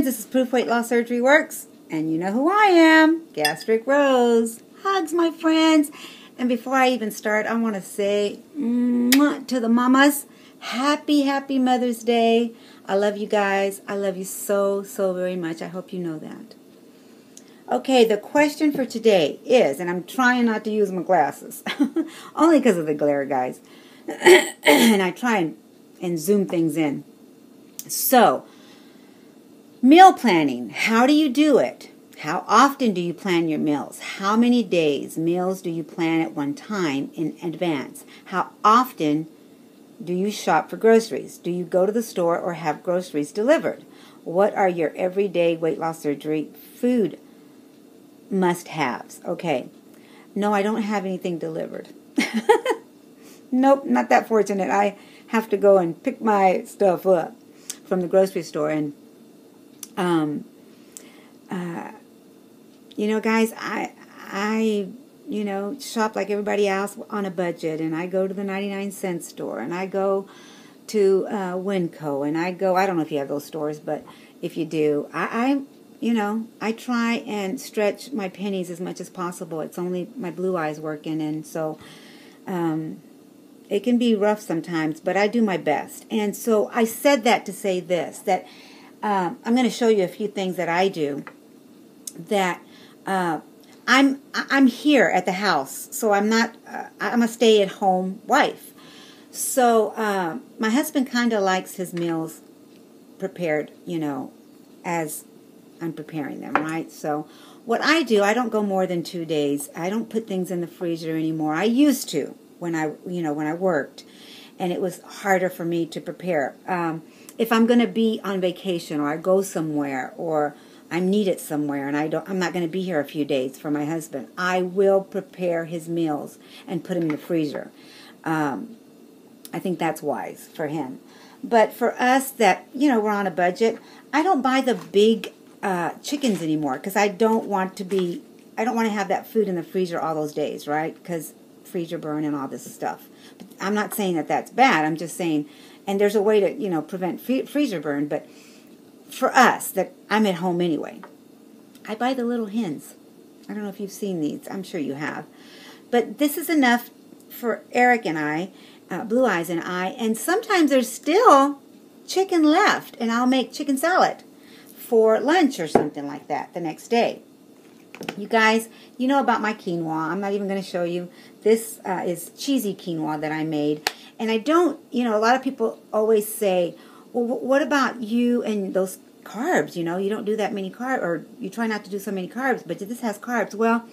friends, this is Proof Weight Loss Surgery Works, and you know who I am, Gastricrose. Hugs, my friends. And before I even start, I want to say mwah, to the mamas, happy Mother's Day. I love you guys. I love you so very much. I hope you know that. Okay, the question for today is, and I'm trying not to use my glasses, only because of the glare, guys. And I try and zoom things in. So, meal planning, how do you do it? How often do you plan your meals? How many days meals do you plan at one time in advance? How often do you shop for groceries? Do you go to the store or have groceries delivered? What are your everyday weight loss surgery food must-haves? Okay. No, I don't have anything delivered. Nope, not that fortunate. I have to go and pick my stuff up from the grocery store. And you know, guys, I shop like everybody else on a budget, and I go to the 99-cent store, and I go to Winco, and I don't know if you have those stores, but if you do, I try and stretch my pennies as much as possible. It's only my blue eyes working, and so it can be rough sometimes, but I do my best. And so I said that to say this, that I'm going to show you a few things that I do that I'm here at the house, so I'm not I'm a stay-at-home wife. So my husband kind of likes his meals prepared, as I'm preparing them, right? So what I do, I don't go more than 2 days. I don't put things in the freezer anymore. I used to when I worked, and it was harder for me to prepare. If I'm going to be on vacation, or I go somewhere, or I'm needed somewhere, and I'm not going to be here a few days for my husband, I will prepare his meals and put them in the freezer. I think that's wise for him. But for us that, we're on a budget, I don't buy the big chickens anymore, because I don't want to have that food in the freezer all those days, right? Because freezer burn and all this stuff. But I'm not saying that that's bad. I'm just saying, and there's a way to, prevent freezer burn, but for us, that I'm at home anyway, I buy the little hens. I don't know if you've seen these. I'm sure you have. But this is enough for Eric and I, Blue Eyes and I, and sometimes there's still chicken left, and I'll make chicken salad for lunch or something like that the next day. You guys, you know about my quinoa. I'm not even going to show you. This is cheesy quinoa that I made. And I don't, a lot of people always say, well, what about you and those carbs? You don't do that many carbs, or you try not to do so many carbs, but this has carbs. Well,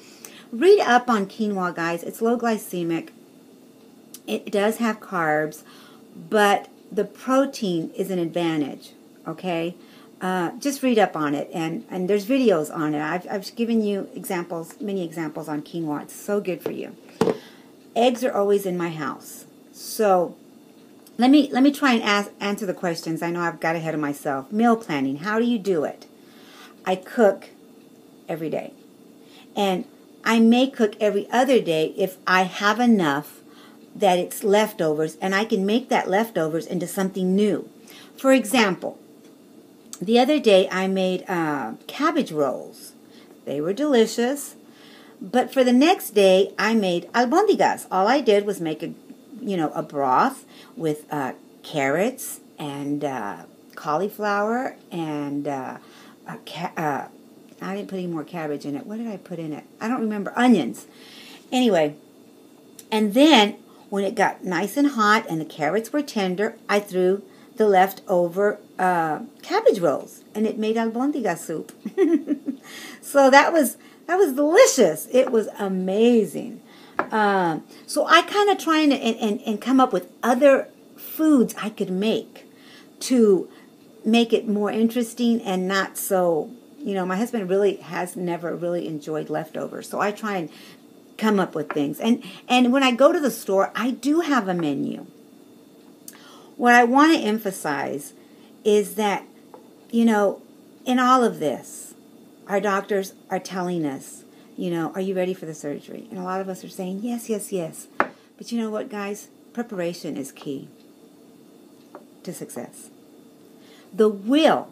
read up on quinoa, guys. It's low glycemic. It does have carbs, but the protein is an advantage, okay? Just read up on it, and there's videos on it. I've given you many examples on quinoa. It's so good for you. Eggs are always in my house. So let me try and answer the questions. I know I've got ahead of myself. Meal planning, how do you do it? I cook every day. And I may cook every other day if I have enough that it's leftovers, and I can make that leftovers into something new. For example, the other day I made cabbage rolls. They were delicious. But for the next day, I made albondigas. All I did was make a broth with carrots and cauliflower and I didn't put any more cabbage in it. What did I put in it? I don't remember. Onions. Anyway, and then when it got nice and hot and the carrots were tender, I threw the leftover cabbage rolls, and it made albondiga soup. So that was delicious. It was amazing. So I kind of try and come up with other foods I could make to make it more interesting and not so, my husband really has never really enjoyed leftovers. So I try and come up with things. And when I go to the store, I do have a menu. What I want to emphasize is that, in all of this, our doctors are telling us, are you ready for the surgery? And a lot of us are saying, yes, yes, yes. But you know what, guys? Preparation is key to success. The will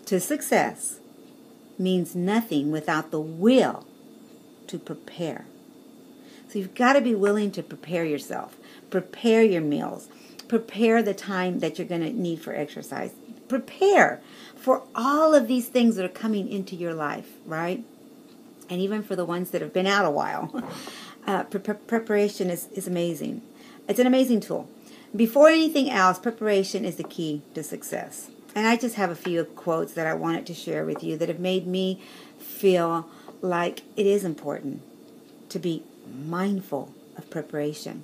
to success means nothing without the will to prepare. So you've got to be willing to prepare yourself. Prepare your meals. Prepare the time that you're going to need for exercise. Prepare for all of these things that are coming into your life, right? And even for the ones that have been out a while. Preparation is amazing. It's an amazing tool. Before anything else, preparation is the key to success. And I just have a few quotes that I wanted to share with you that have made me feel like it is important to be mindful of preparation.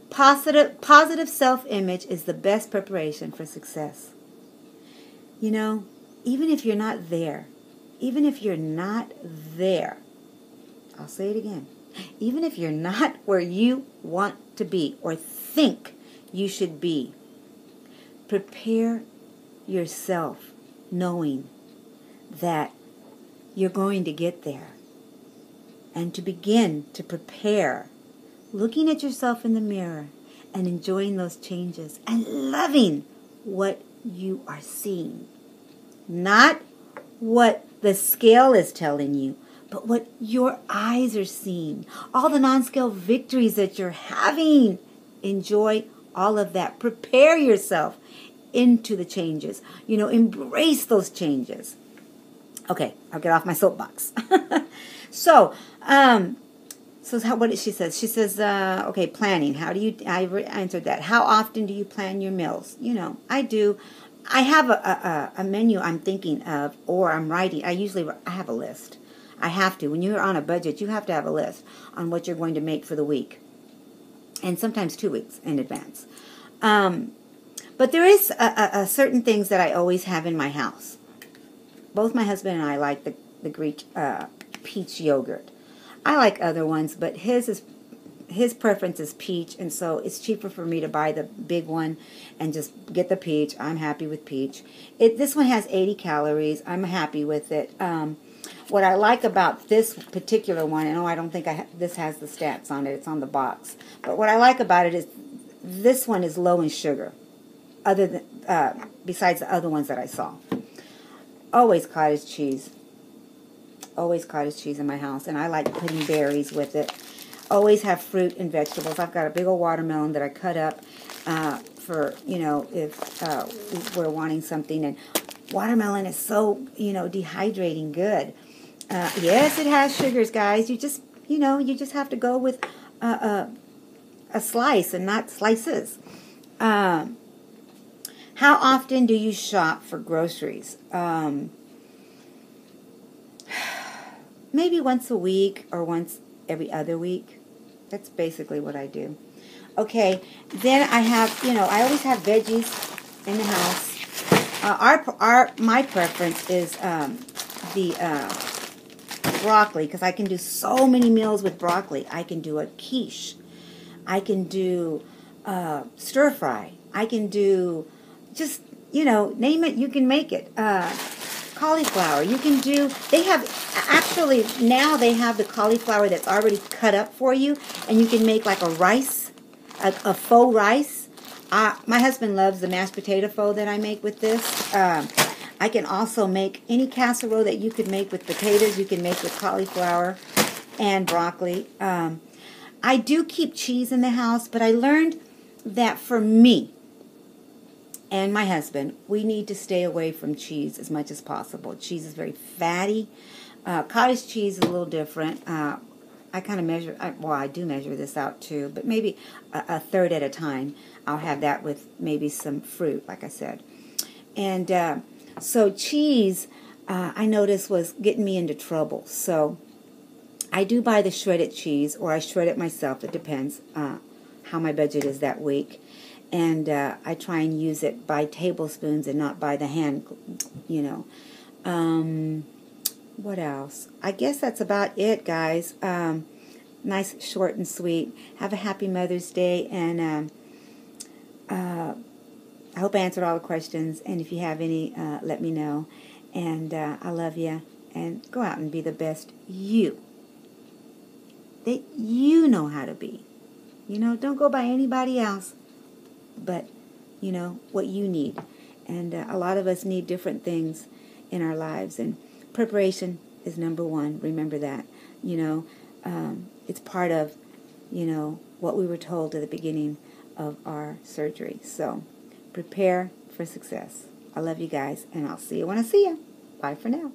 Positive self-image is the best preparation for success. You know, even if you're not there, I'll say it again, even if you're not where you want to be or think you should be, prepare yourself knowing that you're going to get there. And to begin to prepare, looking at yourself in the mirror and enjoying those changes and loving what you are seeing. Not what the scale is telling you, but what your eyes are seeing. All the non-scale victories that you're having. Enjoy all of that. Prepare yourself into the changes. You know, embrace those changes. Okay, I'll get off my soapbox. So what did she says? She says, okay, planning. How do you, I answered that. How often do you plan your meals? You know, I do. I have a menu I'm thinking of, or I'm writing. I have a list. I have to. When you're on a budget, you have to have a list on what you're going to make for the week. And sometimes 2 weeks in advance. But there is a certain things that I always have in my house. Both my husband and I like the Greek peach yogurt. I like other ones, but his preference is peach, and so it's cheaper for me to buy the big one and just get the peach. I'm happy with peach. This one has 80 calories. I'm happy with it. What I like about this particular one, and I don't think this has the stats on it. It's on the box. But what I like about it is this one is low in sugar, other than besides the other ones that I saw. Always cottage cheese. Always cottage cheese in my house, and I like putting berries with it. Always have fruit and vegetables. I've got a big old watermelon that I cut up for, you know, if we're wanting something. And watermelon is so, you know, dehydrating good. Yes, it has sugars, guys. You just have to go with a slice and not slices. How often do you shop for groceries? Maybe once a week or once every other week. That's basically what I do. Okay, then I have, I always have veggies in the house. My preference is the broccoli, because I can do so many meals with broccoli. I can do a quiche. I can do stir fry. I can do just, name it, you can make it. Cauliflower, you can do, now they have the cauliflower that's already cut up for you, and you can make like a rice, a faux rice. My husband loves the mashed potato faux that I make with this. I can also make any casserole that you could make with potatoes, you can make with cauliflower and broccoli. I do keep cheese in the house, but I learned that for me and my husband, we need to stay away from cheese as much as possible. Cheese is very fatty. Cottage cheese is a little different. I kind of measure, I do measure this out too, but maybe a third at a time. I'll have that with maybe some fruit, like I said. And so cheese, I noticed, was getting me into trouble. So I do buy the shredded cheese, or I shred it myself. It depends how my budget is that week. And I try and use it by tablespoons and not by the hand, What else? I guess that's about it, guys. Nice, short, and sweet. Have a happy Mother's Day, and I hope I answered all the questions. And if you have any, let me know. And I love you. And go out and be the best you that you know how to be. Don't go by anybody else, but what you need. And a lot of us need different things. in our lives. And preparation is number one. Remember that. It's part of, what we were told at the beginning of our surgery. So prepare for success. I love you guys, and I'll see you when I see you. Bye for now.